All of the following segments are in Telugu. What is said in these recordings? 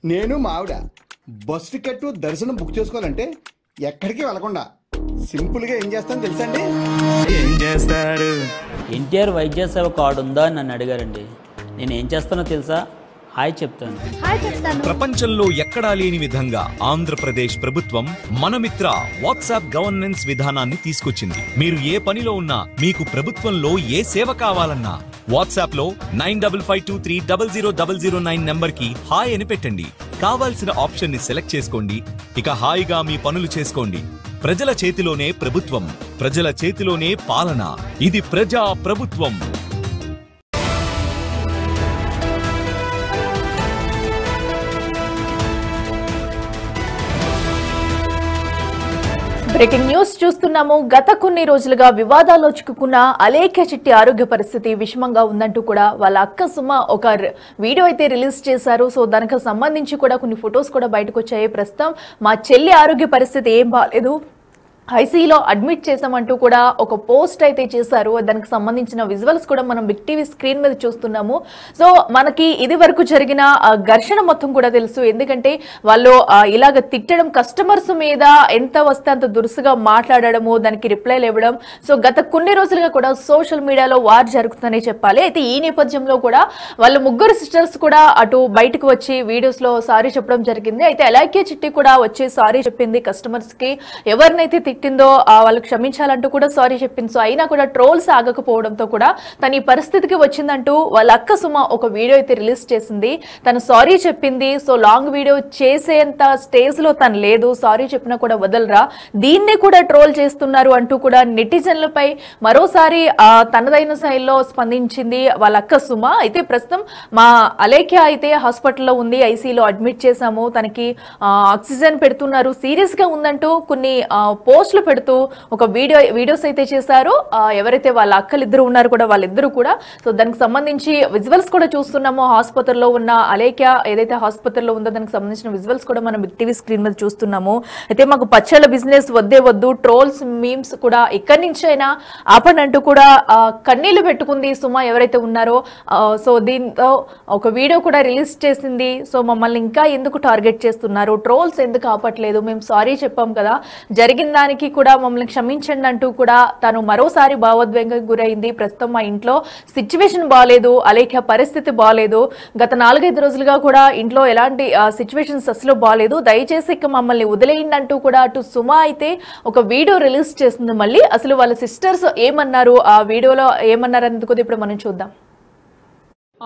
నేను మా ఆవిడ బస్ టికెట్ దర్శనం బుక్ చేసుకోవాలంటే ఎక్కడికి వెళ్ళకుండా సింపుల్ గా ఏం చేస్తాను తెలుసా అండి? ఏం చేస్తారు? ఎన్టీఆర్ వైద్య సేవ కార్డు ఉందా అని నన్ను అడిగారండి. నేను ఏం చేస్తానో తెలుసా? హాయ్ చెప్తాను. ప్రపంచంలో ఎక్కడా లేని విధంగా ఆంధ్రప్రదేశ్ ప్రభుత్వం మనమిత్ర వాట్సాప్ గవర్నెన్స్ విధానాన్ని తీసుకొచ్చింది. మీరు ఏ పనిలో ఉన్నా మీకు ప్రభుత్వంలో ఏ సేవ కావాలన్నా వాట్సాప్ లో 9552300009 నెంబర్ కి హాయ్ అని పెట్టండి. కావాల్సిన ఆప్షన్ ని సెలెక్ట్ చేసుకోండి. ఇక హాయిగా మీ పనులు చేసుకోండి. ప్రజల చేతిలోనే ప్రభుత్వం, ప్రజల చేతిలోనే పాలన. ఇది ప్రజా ప్రభుత్వం. బ్రేకింగ్ న్యూస్ చూస్తున్నాము. గత కొన్ని రోజులుగా వివాదాల్లో చిక్కుకున్న అలేఖ్య చిట్టి ఆరోగ్య పరిస్థితి విషమంగా ఉందంటూ కూడా వాళ్ళ అక్క సుమ ఒక వీడియో అయితే రిలీజ్ చేశారు. సో దానికి సంబంధించి కూడా కొన్ని ఫొటోస్ కూడా బయటకు వచ్చాయి. ప్రస్తుతం మా చెల్లి ఆరోగ్య పరిస్థితి ఏం బాగాలేదు, ఐసీయూలో అడ్మిట్ చేసామంటూ కూడా ఒక పోస్ట్ అయితే చేశారు. దానికి సంబంధించిన విజువల్స్ కూడా మనం బిగ్ టీవీ స్క్రీన్ మీద చూస్తున్నాము. సో మనకి ఇది వరకు జరిగిన ఘర్షణ మొత్తం కూడా తెలుసు. ఎందుకంటే వాళ్ళు ఇలాగ తిట్టడం, కస్టమర్స్ మీద ఎంత వస్తే అంత దురుసుగా మాట్లాడడము, దానికి రిప్లైలు ఇవ్వడం. సో గత కొన్ని రోజులుగా కూడా సోషల్ మీడియాలో వార్ జరుగుతుందనే చెప్పాలి. అయితే ఈ నేపథ్యంలో కూడా వాళ్ళ ముగ్గురు సిస్టర్స్ కూడా అటు బయటకు వచ్చి వీడియోస్ లో సారీ చెప్పడం జరిగింది. అయితే అలేఖ్య చిట్టి కూడా వచ్చి సారీ చెప్పింది కస్టమర్స్ కి. ఎవరినైతే తిట్టిందో వాళ్ళు క్షమించాలంటూ కూడా సారీ చెప్పింది. సో అయినా కూడా ట్రోల్స్ ఆగకపోవడంతో కూడా తన ఈ పరిస్థితికి వచ్చిందంటూ వాళ్ళ అక్క సుమ ఒక వీడియో అయితే రిలీజ్ చేసింది. తను సారీ చెప్పింది. సో లాంగ్ వీడియో చేసేంత స్టేజ్ లో తను లేదు, సారీ చెప్పినా కూడా వదలరా, దీన్ని కూడా ట్రోల్ చేస్తున్నారు అంటూ కూడా నెటిజన్లపై మరోసారి తనదైన శైలిలో స్పందించింది వాళ్ళ అక్క సుమ. అయితే ప్రస్తుతం మా అలేఖ్య అయితే హాస్పిటల్లో ఉంది, ఐసీయూలో అడ్మిట్ చేశాము, తనకి ఆక్సిజన్ పెడుతున్నారు, సీరియస్ గా ఉందంటూ కొన్ని పోస్టులు పెడుతూ ఒక వీడియోస్ అయితే చేశారు. ఎవరైతే వాళ్ళ అక్కలిద్దరు ఉన్నారు కూడా వాళ్ళిద్దరు కూడా. సో దానికి సంబంధించి విజువల్స్ కూడా చూస్తున్నాము. హాస్పిటల్లో ఉన్న అలేఖ్య ఏదైతే హాస్పిటల్లో ఉందో దానికి సంబంధించిన విజువల్స్ కూడా మనం బిగ్ టీవీ స్క్రీన్ మీద చూస్తున్నాము. అయితే మాకు పచ్చళ్ళ బిజినెస్ వద్దే వద్దు, ట్రోల్స్ మీమ్స్ కూడా ఇక్కడి నుంచైనా ఆపనంటూ కూడా కన్నీళ్లు పెట్టుకుంది సుమ ఎవరైతే ఉన్నారో. సో దీంతో ఒక వీడియో కూడా రిలీజ్ చేసింది. సో మమ్మల్ని ఇంకా ఎందుకు టార్గెట్ చేస్తున్నారు, ట్రోల్స్ ఎందుకు ఆపట్లేదు, మేము సారీ చెప్పాం కదా, జరిగిన దానికి కూడా మమ్మల్ని క్షమించండి అంటూ కూడా తను మరోసారి భావోద్వేగంగా గురైంది. ప్రస్తుతం మా ఇంట్లో సిచ్యువేషన్ బాగాలేదు, అలేఖ్య పరిస్థితి బాగాలేదు, గత 4-5 రోజులుగా కూడా ఇంట్లో ఎలాంటి సిచ్యువేషన్స్ అసలు బాగాలేదు, దయచేసి ఇక మమ్మల్ని వదిలేయండి అంటూ కూడా అటు సుమ అయితే ఒక వీడియో రిలీజ్ చేస్తుంది. మళ్ళీ అసలు వాళ్ళ సిస్టర్స్ ఏమన్నారు, ఆ వీడియోలో ఏమన్నారు అనేది కూడా ఇప్పుడు మనం చూద్దాం.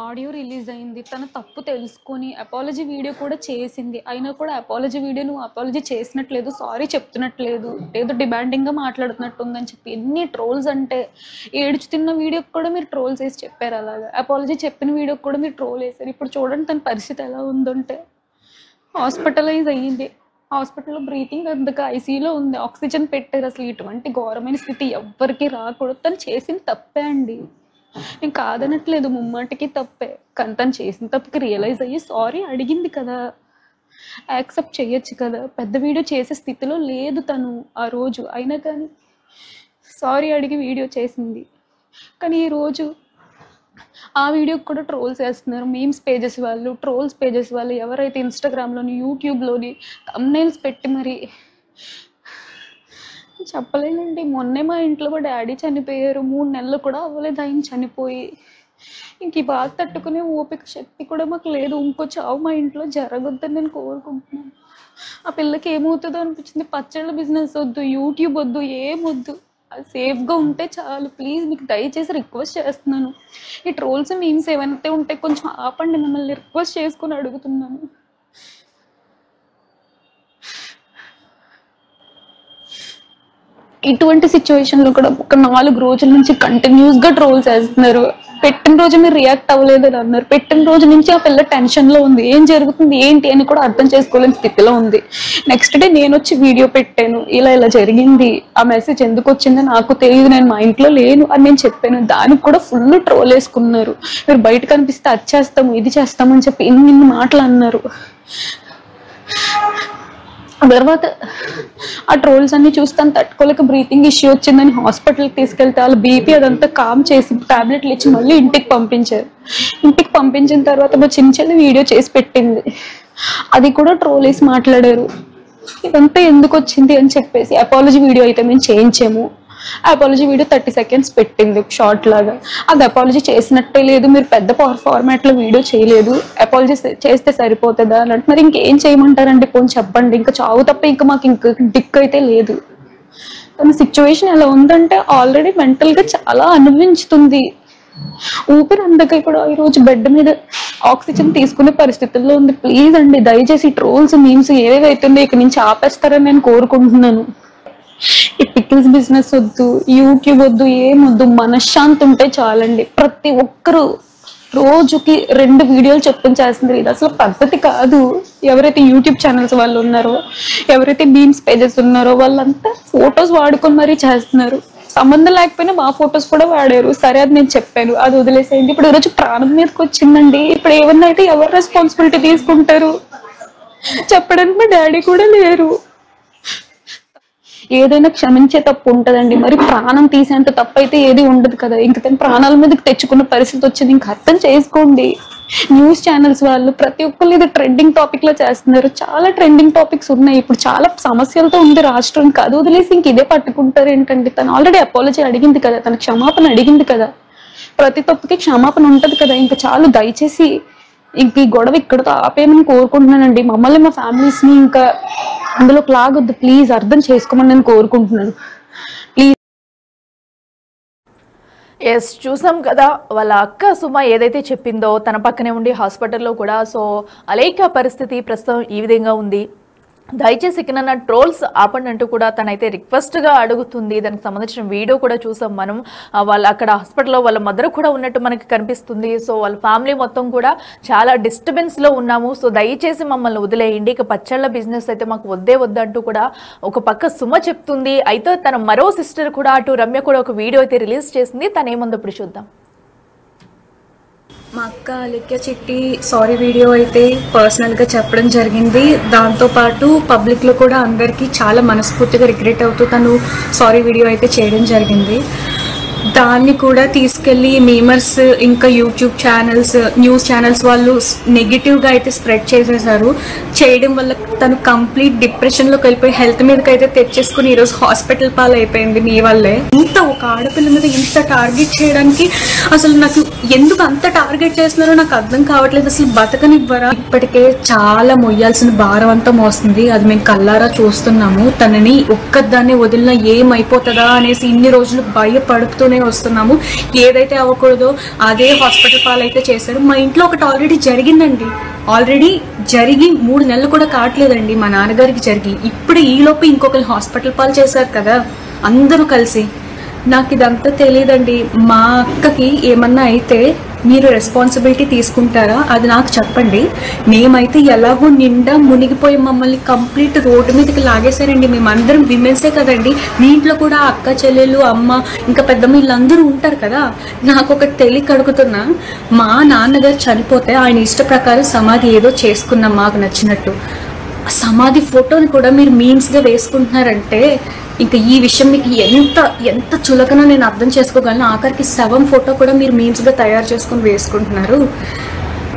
ఆడియో రిలీజ్ అయింది, తన తప్పు తెలుసుకొని అపాలజీ వీడియో కూడా చేసింది. అయినా కూడా అపాలజీ వీడియో నువ్వు అపాలజీ చేసినట్లేదు, సారీ చెప్తున్నట్లేదు, ఏదో డిమాండింగ్గా మాట్లాడుతున్నట్టు ఉందని చెప్పి ఎన్ని ట్రోల్స్ అంటే, ఏడుచు తిన్న వీడియోకి కూడా మీరు ట్రోల్స్ వేసి చెప్పారు. అలాగా అపాలజీ చెప్పిన వీడియోకి కూడా మీరు ట్రోల్ వేసారు. ఇప్పుడు చూడండి తన పరిస్థితి ఎలా ఉందంటే, హాస్పిటలైజ్ అయ్యింది, హాస్పిటల్లో బ్రీతింగ్ అందుకు ఐసీయూలో ఉంది, ఆక్సిజన్ పెట్టారు. అసలు ఇటువంటి ఘోరమైన స్థితి ఎవ్వరికి రాకూడదు. తను చేసిన తప్పే అండి, నేను కాదనట్లేదు, ముమ్మాటికి తప్పే. కానీ తను చేసిన తప్పుకి రియలైజ్ అయ్యి సారీ అడిగింది కదా, యాక్సెప్ట్ చేయొచ్చు కదా. పెద్ద వీడియో చేసే స్థితిలో లేదు తను ఆ రోజు, అయినా కానీ సారీ అడిగి వీడియో చేసింది. కానీ ఈరోజు ఆ వీడియోకి కూడా ట్రోల్స్ వేస్తున్నారు. మీమ్స్ పేజెస్ వాళ్ళు, ట్రోల్స్ పేజెస్ వాళ్ళు, ఎవరైతే ఇన్స్టాగ్రామ్లోని యూట్యూబ్లోని థంబ్నెయిల్స్ పెట్టి మరి చెప్పలేనండి. మొన్నే మా ఇంట్లో మా డాడీ చనిపోయారు, 3 నెలలు కూడా అవ్వలేదు ఆయన చనిపోయి. ఇంక ఈ బాధ తట్టుకునే ఓపిక శక్తి కూడా మాకు లేదు. ఇంకో చావు మా ఇంట్లో జరగొద్దని నేను కోరుకుంటున్నాను. ఆ పిల్లకి ఏమవుతుందో అనిపించింది. పచ్చళ్ళ బిజినెస్ వద్దు, యూట్యూబ్ వద్దు, ఏమొద్దు, అది సేఫ్గా ఉంటే చాలు. ప్లీజ్ మీకు దయచేసి రిక్వెస్ట్ చేస్తున్నాను. ఈ ట్రోల్స్ మీమ్స్ ఏమైతే ఉంటే కొంచెం ఆపండి, మిమ్మల్ని రిక్వెస్ట్ చేసుకుని అడుగుతున్నాను. ఇటువంటి సిచ్యువేషన్లో కూడా ఒక 4 రోజుల నుంచి కంటిన్యూస్గా ట్రోల్స్ వేస్తున్నారు. పెట్టిన రోజు మీరు రియాక్ట్ అవ్వలేదు అని అన్నారు. పెట్టిన రోజు నుంచి ఆ పిల్ల టెన్షన్లో ఉంది, ఏం జరుగుతుంది ఏంటి అని కూడా అర్థం చేసుకోలేని స్థితిలో ఉంది. నెక్స్ట్ డే నేను వచ్చి వీడియో పెట్టాను, ఇలా జరిగింది, ఆ మెసేజ్ ఎందుకు వచ్చిందో నాకు తెలియదు, నేను మా ఇంట్లో లేను అని నేను చెప్పాను. దానికి కూడా ఫుల్ ట్రోల్ వేసుకున్నారు. మీరు బయట కనిపిస్తే అది చేస్తాము, ఇది చేస్తామని చెప్పి ఇన్ని మాటలు అన్నారు. తర్వాత ఆ ట్రోల్స్ అన్ని చూస్తాను తట్టుకోలేక బ్రీతింగ్ ఇష్యూ వచ్చిందని హాస్పిటల్కి తీసుకెళ్తే వాళ్ళు బీపీ అదంతా కామ్ చేసి టాబ్లెట్లు ఇచ్చి మళ్ళీ ఇంటికి పంపించారు. ఇంటికి పంపించిన తర్వాత మా చిన్న వీడియో చేసి పెట్టింది. అది కూడా ట్రోల్ వేసి మాట్లాడారు. ఇదంతా ఎందుకు వచ్చింది అని చెప్పేసి అపాలజీ వీడియో అయితే మేము చేయించాము. అపాలజీ వీడియో 30 seconds పెట్టింది షార్ట్ లాగా. అది అపాలజీ చేసినట్టే లేదు, మీరు పెద్ద ఫార్మాట్లో వీడియో చేయలేదు, అపాలజీ చేస్తే సరిపోతుందా అని అంటే, మరి ఇంకేం చేయమంటారండి, పోనీ చెప్పండి, ఇంకా చావు తప్ప ఇంకా మాకు ఇంక దిక్కు అయితే లేదు. తన సిచ్యువేషన్ ఎలా ఉందంటే ఆల్రెడీ మెంటల్గా చాలా అనుభవించుతుంది. ఊపిరి అందక ఇప్పుడు ఈరోజు బెడ్ మీద ఆక్సిజన్ తీసుకునే పరిస్థితుల్లో ఉంది. ప్లీజ్ అండి, దయచేసి ట్రోల్స్ మీమ్స్ ఏవేవైతుందో ఇక నుంచి ఆపేస్తారని నేను కోరుకుంటున్నాను. ఈ పికిల్స్ బిజినెస్ వద్దు, యూట్యూబ్ వద్దు, ఏమొద్దు, మనశ్శాంతి ఉంటే చాలండి. ప్రతి ఒక్కరు రోజుకి 2 వీడియోలు చెప్పుకొని చేస్తున్నారు. ఇది అసలు పద్ధతి కాదు. ఎవరైతే యూట్యూబ్ ఛానల్స్ వాళ్ళు ఉన్నారో, ఎవరైతే మీమ్స్ పేజెస్ ఉన్నారో వాళ్ళంతా ఫొటోస్ వాడుకొని మరీ చేస్తున్నారు. సంబంధం లేకపోయినా మా ఫొటోస్ కూడా వాడారు. సరే, అది నేను చెప్పాను, అది వదిలేసేయండి. ఇప్పుడు ఈరోజు ప్రాణం మీదకి వచ్చిందండి. ఇప్పుడు ఏమన్నా అయితే ఎవరు రెస్పాన్సిబిలిటీ తీసుకుంటారు చెప్పడానికి మా డాడీ కూడా లేరు. ఏదైనా క్షమించే తప్పు ఉంటదండి, మరి ప్రాణం తీసేంత తప్పు అయితే ఏది ఉండదు కదా. ఇంక తన ప్రాణాల మీదకి తెచ్చుకున్న పరిస్థితి వచ్చింది. ఇంక అర్థం చేసుకోండి. న్యూస్ ఛానల్స్ వాళ్ళు ప్రతి ఒక్కళ్ళు ఇది ట్రెండింగ్ టాపిక్ లో చేస్తున్నారు. చాలా ట్రెండింగ్ టాపిక్స్ ఉన్నాయి. ఇప్పుడు చాలా సమస్యలతో ఉంది రాష్ట్రం. అది వదిలేసి ఇంక ఇదే పట్టుకుంటారు ఏంటండి. తను ఆల్రెడీ అపాలజీ అడిగింది కదా, తన క్షమాపణ అడిగింది కదా, ప్రతి తప్పుకి క్షమాపణ ఉంటది కదా. ఇంకా చాలు, దయచేసి ఇంక ఈ గొడవ ఇక్కడతో ఆపేయమని కోరుకుంటున్నానండి. మమ్మల్ని, మా ఫ్యామిలీస్ ని ఇంకా అందులోకి లాగొద్దు. ప్లీజ్ అర్థం చేసుకోమని నేను కోరుకుంటున్నాను. ప్లీజ్. ఎస్, చూసాం కదా వాళ్ళ అక్క సుమ ఏదైతే చెప్పిందో, తన పక్కనే ఉండి హాస్పిటల్లో కూడా. సో అలేఖ్య పరిస్థితి ప్రస్తుతం ఈ విధంగా ఉంది. దయచేసి ఇకనన్నా ట్రోల్స్ ఆపండి అంటూ కూడా తనైతే రిక్వెస్ట్గా అడుగుతుంది. దానికి సంబంధించిన వీడియో కూడా చూసాం మనం. వాళ్ళు అక్కడ హాస్పిటల్లో వాళ్ళ మదర్ కూడా ఉన్నట్టు మనకి కనిపిస్తుంది. సో వాళ్ళ ఫ్యామిలీ మొత్తం కూడా చాలా డిస్టర్బెన్స్లో ఉన్నాము. సో దయచేసి మమ్మల్ని వదిలేయండి, ఇక పచ్చళ్ళ బిజినెస్ అయితే మాకు వద్దే వద్దంటూ కూడా ఒక పక్క సుమ చెప్తుంది. అయితే తన మరో సిస్టర్ కూడా, అటు రమ్య కూడా ఒక వీడియో అయితే రిలీజ్ చేసింది. తను ఏముందో ఇప్పుడు చూద్దాం. మా అక్క అలేఖ్య చిట్టి సారీ వీడియో అయితే పర్సనల్గా చెప్పడం జరిగింది. దాంతోపాటు పబ్లిక్లో కూడా అందరికీ చాలా మనస్ఫూర్తిగా రిగ్రెట్ అవుతూ తను సారీ వీడియో అయితే చేయడం జరిగింది. దాన్ని కూడా తీసుకెళ్ళి మీమర్స్, ఇంకా యూట్యూబ్ ఛానల్స్, న్యూస్ ఛానల్స్ వాళ్ళు నెగిటివ్గా అయితే స్ప్రెడ్ చేసేసారు. చేయడం వల్ల తను కంప్లీట్ డిప్రెషన్లోకి వెళ్ళిపోయి హెల్త్ మీదకి అయితే తెచ్చేసుకుని ఈరోజు హాస్పిటల్ పాలు అయిపోయింది మీ వల్లే. ఇంత ఒక ఆడపిల్ల మీద ఇంత టార్గెట్ చేయడానికి అసలు నాకు ఎందుకు అంత టార్గెట్ చేస్తున్నారో నాకు అర్థం కావట్లేదు. అసలు బతకనివ్వరా? ఇప్పటికే చాలా మొయ్యాల్సిన భారం అంతా మోస్తుంది. అది మేము కల్లారా చూస్తున్నాము. తనని ఒక్కదాన్ని వదిలినా ఏమైపోతుందా అనేసి ఇన్ని రోజులు భయపడుతూ వస్తున్నాము. ఏదైతే అవ్వకూడదో అదే హాస్పిటల్ పాలైతే చేశారు. మా ఇంట్లో ఒకటి ఆల్రెడీ జరిగిందండి. ఆల్రెడీ జరిగి 3 నెలలు కూడా కావట్లేదండి మా నాన్నగారికి జరిగి. ఇప్పుడు ఈలోపు ఇంకొకరు హాస్పిటల్ పాలు చేశారు కదా అందరూ కలిసి. నాకు ఇదంతా తెలియదండి. మా అక్కకి ఏమన్నా అయితే మీరు రెస్పాన్సిబిలిటీ తీసుకుంటారా? అది నాకు చెప్పండి. మేమైతే ఎలాగో నిండా మునిగిపోయి మమ్మల్ని కంప్లీట్ రోడ్డు మీదకి లాగేశారండి. మేమందరం విమెన్సే కదండి. మీ ఇంట్లో కూడా అక్క చెల్లెలు, అమ్మ, ఇంకా పెద్దమ్మ వీళ్ళందరూ ఉంటారు కదా. నాకు ఒకటి తెలియక అడుగుతున్నా, మా నాన్నగారు చనిపోతే ఆయన ఇష్ట ప్రకారం సమాధి ఏదో చేసుకున్నాం మాకు నచ్చినట్టు. సమాధి ఫోటోని కూడా మీరు మీమ్స్గా వేసుకుంటున్నారంటే ఇంకా ఈ విషయం మీకు ఎంత చులకనో నేను అర్థం చేసుకోగలను. ఆఖరికి శవం ఫోటో కూడా మీరు మీమ్స్గా తయారు చేసుకుని వేసుకుంటున్నారు.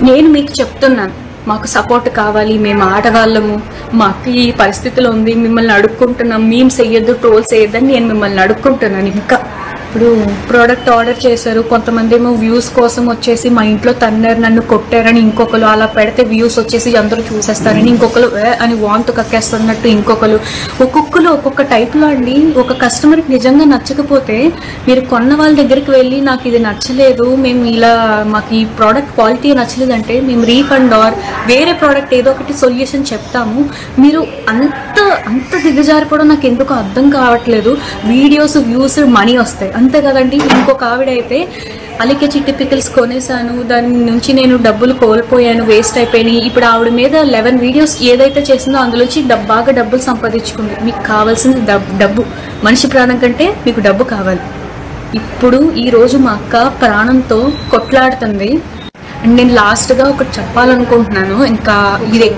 నేను మీకు చెప్తున్నాను, మాకు సపోర్ట్ కావాలి, మేము ఆడవాళ్ళము, మాకు ఈ పరిస్థితిలో ఉంది, మిమ్మల్ని అడుక్కుంటున్నాం, మీమ్స్ వేయొద్దు, ట్రోల్స్ వేయొద్దని నేను మిమ్మల్ని అడుక్కుంటున్నాను. ఇంకా ఇప్పుడు ప్రోడక్ట్ ఆర్డర్ చేశారు, కొంతమంది ఏమో వ్యూస్ కోసం వచ్చేసి మా ఇంట్లో తన్నారు, నన్ను కొట్టారని ఇంకొకరు, అలా పెడితే వ్యూస్ వచ్చేసి అందరూ చూసేస్తారని ఇంకొకరు, అని వాంతు కక్కేస్తున్నట్టు ఇంకొకరు. ఒక్కొక్కరు ఒక్కొక్క టైప్లో అండి. ఒక కస్టమర్కి నిజంగా నచ్చకపోతే మీరు కొన్న వాళ్ళ దగ్గరికి వెళ్ళి నాకు ఇది నచ్చలేదు, మేము ఇలా మాకు ఈ ప్రోడక్ట్ క్వాలిటీ నచ్చలేదంటే మేము రీఫండ్ ఆర్ వేరే ప్రోడక్ట్ ఏదో ఒకటి సొల్యూషన్ చెప్తాము. మీరు అంత దిగజారిపోవడం నాకు ఎందుకు అర్థం కావట్లేదు. వీడియోస్, వ్యూస్, మనీ వస్తాయి అంతే కదండి. ఇంకొక ఆవిడ అయితే అలేఖ్య చిట్టి పికిల్స్ కొనేసాను, దాని నుంచి నేను డబ్బులు కోల్పోయాను, వేస్ట్ అయిపోయినాయి. ఇప్పుడు ఆవిడ మీద 11 వీడియోస్ ఏదైతే చేసిందో అందులోంచి బాగా డబ్బులు సంపాదించుకుంది. మీకు కావాల్సింది డబ్బు. మనిషి ప్రాణం కంటే మీకు డబ్బు కావాలి. ఇప్పుడు ఈరోజు మా అక్క ప్రాణంతో కొట్లాడుతుంది. అండ్ నేను లాస్ట్గా ఒకటి చెప్పాలనుకుంటున్నాను. ఇంకా ఇదే,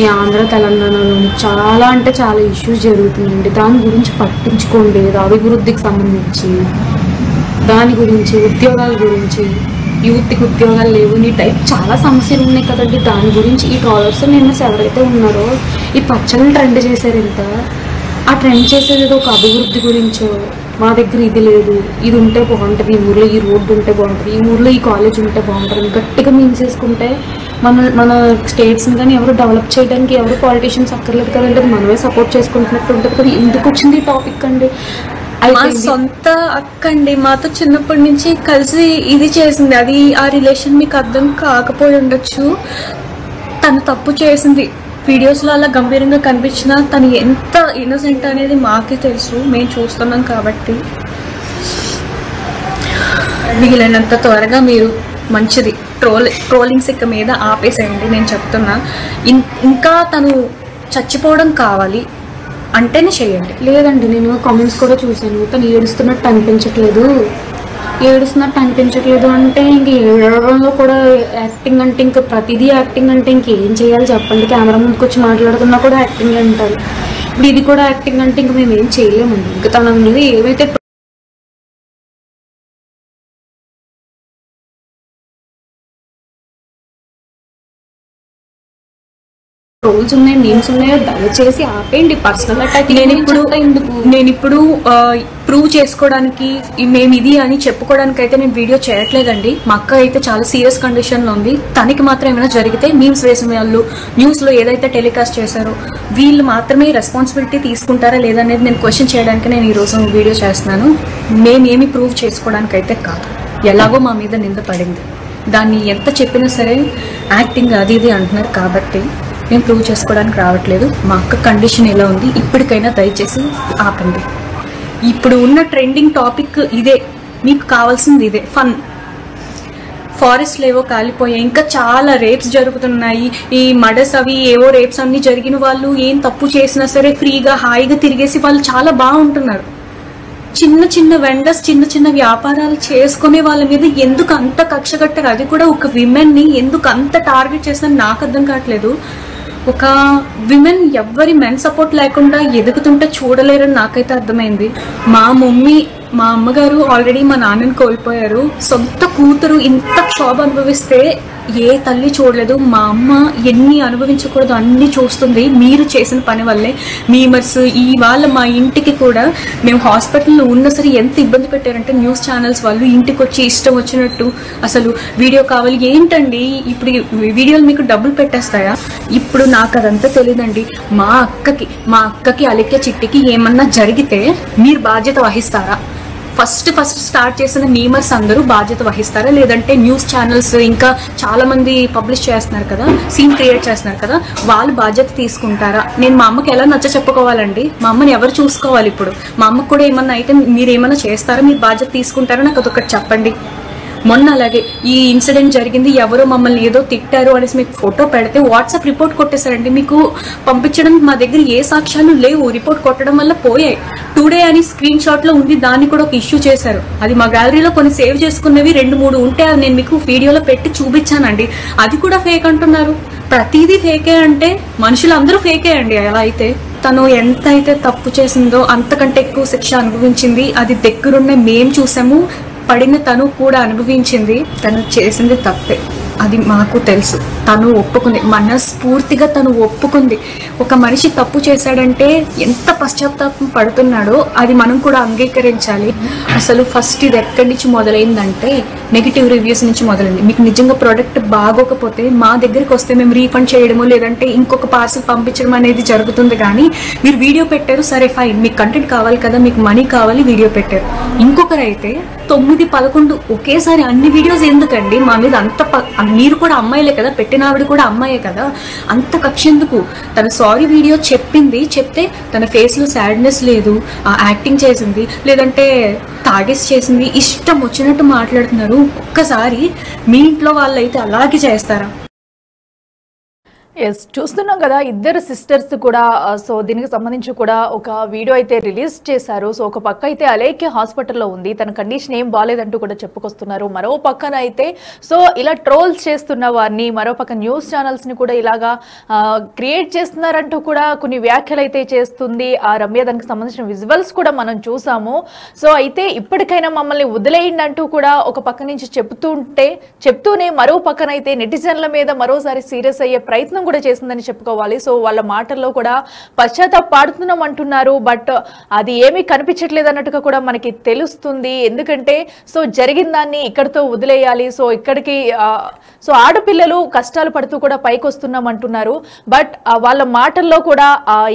ఈ ఆంధ్ర తెలంగాణలో చాలా అంటే చాలా ఇష్యూస్ జరుగుతున్నాయండి. దాని గురించి పట్టించుకోండి. అభివృద్ధికి సంబంధించి, దాని గురించి, ఉద్యోగాల గురించి యూత్కి ఉద్యోగాలు లేవు, నీ టైప్ చాలా సమస్యలు ఉన్నాయి కదండి. దాని గురించి ఈ ట్రాలర్స్ మెంబర్స్ ఎవరైతే ఉన్నారో ఈ పచ్చళ్ళని ట్రెండ్ చేశారు. ఇంత ఆ ట్రెండ్ చేసేది ఒక అభివృద్ధి గురించో, మా దగ్గర ఇది లేదు, ఇది ఉంటే బాగుంటుంది, ఈ ఊర్లో ఈ రోడ్డు ఉంటే బాగుంటుంది, ఈ ఊర్లో ఈ కాలేజ్ ఉంటే బాగుంటుంది, గట్టిగా మీన్స్ వేసుకుంటే మన స్టేట్స్ని కానీ ఎవరు డెవలప్ చేయడానికి ఎవరు పాలిటీషియన్స్ అక్కర్లేదు కదండి, మనమే సపోర్ట్ చేసుకుంటున్నట్టు ఉంటుంది కదా. ఎందుకు వచ్చింది ఈ టాపిక్ అండి? మా సొంత అక్క అండి, మాతో చిన్నప్పటి నుంచి కలిసి ఇది చేసింది. అది ఆ రిలేషన్ మీకు అర్థం కాకపోయి ఉండొచ్చు. తను తప్పు చేసింది. వీడియోస్లో అలా గంభీరంగా కనిపించినా తను ఎంత ఇన్నోసెంట్ అనేది మాకే తెలుసు, మేము చూస్తున్నాం కాబట్టి. వీలైనంత త్వరగా మీరు మంచిది ట్రోలింగ్స్ ఇక మీద ఆపేసేయండి. నేను చెప్తున్నా, ఇంకా తను చచ్చిపోవడం కావాలి అంటేనే చేయండి. లేదండి, నేను కామెంట్స్ కూడా చూసాను, తను ఏడుస్తున్నట్టు అనిపించట్లేదు అంటే ఇంక ఏడవడంలో కూడా యాక్టింగ్ అంటే ఇంకా ప్రతిదీ యాక్టింగ్ అంటే ఇంకేం చేయాలి చెప్పండి. కెమెరా ముందుకు వచ్చి మాట్లాడుతున్నా కూడా యాక్టింగ్ అంటారు. ఇప్పుడు ఇది కూడా యాక్టింగ్ అంటే ఇంక మేము ఏం చేయలేమండి. ఇంకా తన మీద ఏవైతే రోల్స్ ఉన్నాయి, మీమ్స్ ఉన్నాయో దయచేసి ఆపేయండి. పర్సనల్ అటాక్ నేను ఇప్పుడు ప్రూవ్ చేసుకోవడానికి మేము ఇది అని చెప్పుకోవడానికి అయితే నేను వీడియో చేయట్లేదండి. మా అక్క అయితే చాలా సీరియస్ కండిషన్లో ఉంది. తనకి మాత్రం ఏమైనా జరిగితే మీమ్స్ వేసిన వాళ్ళు న్యూస్లో ఏదైతే టెలికాస్ట్ చేశారో వీళ్ళు మాత్రమే రెస్పాన్సిబిలిటీ తీసుకుంటారా లేదనేది నేను క్వశ్చన్ చేయడానికి నేను ఈరోజు వీడియో చేస్తున్నాను. మేమేమి ప్రూవ్ చేసుకోవడానికి అయితే కాదు. ఎలాగో మా మీద నింద పడింది, దాన్ని ఎంత చెప్పినా సరే యాక్టింగ్ అది ఇది అంటున్నారు కాబట్టి మేము ప్రూవ్ చేసుకోవడానికి రావట్లేదు. మా అక్క కండిషన్ ఎలా ఉంది ఇప్పటికైనా దయచేసి ఆపండి. ఇప్పుడు ఉన్న ట్రెండింగ్ టాపిక్ ఇదే, మీకు కావాల్సింది ఇదే, ఫన్. ఫారెస్ట్లు ఏవో కాలిపోయాయి, ఇంకా చాలా రేప్స్ జరుగుతున్నాయి. ఈ మర్డర్స్ అవి ఏవో రేప్స్ అన్ని జరిగిన వాళ్ళు ఏం తప్పు చేసినా సరే ఫ్రీగా హాయిగా తిరిగేసి వాళ్ళు చాలా బాగుంటున్నారు. చిన్న చిన్న వెండర్స్ చిన్న చిన్న వ్యాపారాలు చేసుకునే వాళ్ళ మీద ఎందుకు అంత కక్ష కట్టారు? అది కూడా ఒక విమెన్ని ఎందుకు అంత టార్గెట్ చేస్తారని నాకు అర్థం కావట్లేదు. ఒక విమెన్ ఎవ్వరి మెన్ సపోర్ట్ లేకుండా ఎదుగుతుంటే చూడలేరని నాకైతే అర్థమైంది. మా అమ్మగారు ఆల్రెడీ మా నాన్నని కోల్పోయారు. సొంత కూతురు ఇంత క్షోభ అనుభవిస్తే ఏ తల్లి చూడలేదు. మా అమ్మ ఎన్ని అనుభవించకూడదు అన్ని చూస్తుంది మీరు చేసిన పని వల్లే. మీమర్స్ ఇవాళ మా ఇంటికి కూడా మేము హాస్పిటల్లో ఉన్న సరే ఎంత ఇబ్బంది పెట్టారంటే న్యూస్ ఛానల్స్ వాళ్ళు ఇంటికి వచ్చి ఇష్టం వచ్చినట్టు అసలు వీడియో కావాలి ఏంటండి, ఇప్పుడు వీడియోలు మీకు డబ్బులు పెట్టేస్తాయా? ఇప్పుడు నాకు అదంతా తెలియదండి. మా అక్కకి అలికే చిట్టికి ఏమన్నా జరిగితే మీరు బాధ్యత వహిస్తారా? ఫస్ట్ స్టార్ట్ చేసిన మీమర్స్ అందరూ బాధ్యత వహిస్తారా? లేదంటే న్యూస్ ఛానల్స్ ఇంకా చాలా మంది పబ్లిష్ చేస్తున్నారు కదా, సీన్ క్రియేట్ చేస్తున్నారు కదా, వాళ్ళు బాధ్యత తీసుకుంటారా? నేను మా అమ్మకి ఎలా నచ్చ చెప్పుకోవాలండి? మా అమ్మని ఎవరు చూసుకోవాలి? ఇప్పుడు మా అమ్మకు కూడా ఏమన్నా అయితే మీరు ఏమన్నా చేస్తారా? మీరు బాధ్యత తీసుకుంటారా? నాకు అదొకటి చెప్పండి. మొన్న అలాగే ఈ ఇన్సిడెంట్ జరిగింది, ఎవరో మమ్మల్ని ఏదో తిట్టారు అనేసి మీకు ఫోటో పెడితే వాట్సాప్ రిపోర్ట్ కొట్టేశారండి. మీకు పంపించడం మా దగ్గర ఏ సాక్ష్యాలు లేవు, రిపోర్ట్ కొట్టడం వల్ల పోయాయి. టుడే అని స్క్రీన్ షాట్ లో ఉంది, దాన్ని కూడా ఒక ఇష్యూ చేశారు. అది మా గ్యాలరీలో కొన్ని సేవ్ చేసుకున్నవి 2-3 ఉంటే అది నేను మీకు వీడియోలో పెట్టి చూపించానండి. అది కూడా ఫేక్ అంటున్నారు. ప్రతిదీ ఫేకే అంటే మనుషులందరూ ఫేకే అండి. అలా అయితే తను ఎంత అయితే తప్పు చేసిందో అంతకంటే ఎక్కువ శిక్ష అనుభవించింది. అది దగ్గరున్న మేం చూసాము, పడిన తను కూడా అనుభవించింది. తను చేసింది తప్పే, అది మాకు తెలుసు. తను ఒప్పుకుంది, మనస్ఫూర్తిగా తను ఒప్పుకుంది. ఒక మనిషి తప్పు చేశాడంటే ఎంత పశ్చాత్తాపం పడుతున్నాడో అది మనం కూడా అంగీకరించాలి. అసలు ఫస్ట్ ఇది ఎక్కడి నుంచి మొదలైందంటే నెగిటివ్ రివ్యూస్ నుంచి మొదలైంది. మీకు నిజంగా ప్రోడక్ట్ బాగోకపోతే మా దగ్గరికి వస్తే మేము రీఫండ్ చేయడము లేదంటే ఇంకొక పార్సల్ పంపించడం అనేది జరుగుతుంది. కానీ మీరు వీడియో పెట్టారు, సరే ఫైన్, మీకు కంటెంట్ కావాలి కదా, మీకు మనీ కావాలి, వీడియో పెట్టారు. ఇంకొకరైతే 9-11 ఒకేసారి అన్ని వీడియోస్ ఎందుకండి? మా మీద అంత మీరు కూడా అమ్మాయిలే కదా, పెట్టిన ఆవిడ కూడా అమ్మాయే కదా, అంత కక్ష ఎందుకు? తన సారీ వీడియో చెప్తే తన ఫేస్ లో సాడ్నెస్ లేదు, యాక్టింగ్ చేసింది లేదంటే తాగేసి చేసింది, ఇష్టం వచ్చినట్టు మాట్లాడుతున్నారు. ఒక్కసారి మీ ఇంట్లో వాళ్ళైతే అలాగే చేస్తారా? ఎస్, చూస్తున్నాం కదా ఇద్దరు సిస్టర్స్ కూడా. సో దీనికి సంబంధించి కూడా ఒక వీడియో అయితే రిలీజ్ చేశారు. సో ఒక పక్క అయితే అలేఖ్య హాస్పిటల్లో ఉంది, తన కండిషన్ ఏం బాగాలేదంటూ కూడా చెప్పుకొస్తున్నారు. మరో పక్కన అయితే సో ఇలా ట్రోల్స్ చేస్తున్న వారిని, మరో పక్క న్యూస్ ఛానల్స్ ని కూడా ఇలాగా క్రియేట్ చేస్తున్నారంటూ కూడా కొన్ని వ్యాఖ్యలు అయితే చేస్తుంది ఆ రమ్య. దానికి సంబంధించిన విజువల్స్ కూడా మనం చూసాము. సో అయితే ఇప్పటికైనా మమ్మల్ని వదిలేయండి అంటూ కూడా ఒక పక్క నుంచి చెప్తూనే మరో పక్కన అయితే నెటిజన్ల మీద మరోసారి సీరియస్ అయ్యే ప్రయత్నం కూడా చేసిందని చెప్పుకోవాలి. సో వాళ్ళ మాటల్లో కూడా పశ్చాత్తాపడుతున్నాం అంటున్నారు, బట్ అది ఏమీ కనిపించట్లేదు అన్నట్టుగా కూడా మనకి తెలుస్తుంది. ఎందుకంటే సో జరిగిన దాన్ని ఇక్కడితో వదిలేయాలి, సో ఇక్కడికి సో ఆడపిల్లలు కష్టాలు పడుతూ కూడా పైకి వస్తున్నాం అంటున్నారు. బట్ వాళ్ళ మాటల్లో కూడా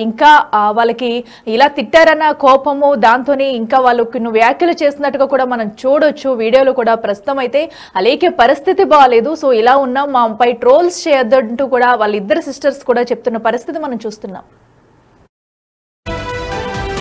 ఇంకా వాళ్ళకి ఇలా తిట్టారన్న కోపము, దాంతోనే ఇంకా వాళ్ళు కొన్ని వ్యాఖ్యలు చేస్తున్నట్టుగా కూడా మనం చూడొచ్చు వీడియోలో కూడా. ప్రస్తుతం అయితే అలేఖ్య పరిస్థితి బాగాలేదు. సో ఇలా ఉన్నాం, మాపై ట్రోల్స్ చేయొద్దంటూ కూడా వాళ్ళిద్దరు సిస్టర్స్ కూడా చెప్తున్న పరిస్థితి మనం చూస్తున్నాం.